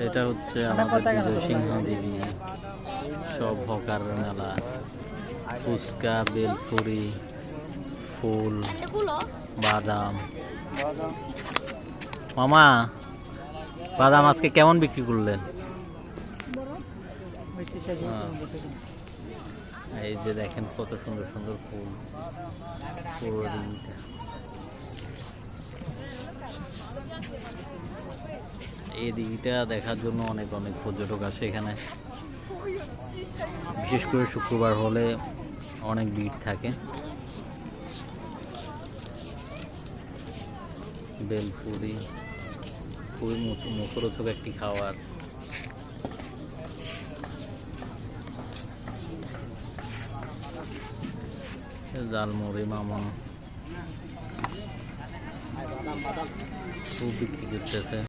এটা হচ্ছে আমাদের বিজয় সিংহ দেবী সব হকার মেলা। ফুচকা, বেলপুরি, ফুল, বাদাম। মামা, বাদাম আজকে কেমন বিক্রি করলেন? এই যে দেখেন কত সুন্দর সুন্দর ফুল। পুরো দিনটা এই দিকটা দেখার জন্য অনেক অনেক পর্যটক আসে এখানে। বিশেষ করে শুক্রবার হলে অনেক ভিড় থাকে। বেলপুরি খুবই মুখরোচক একটি খাবার। জালমুড়ি মামা খুব বিক্রি করতেছে।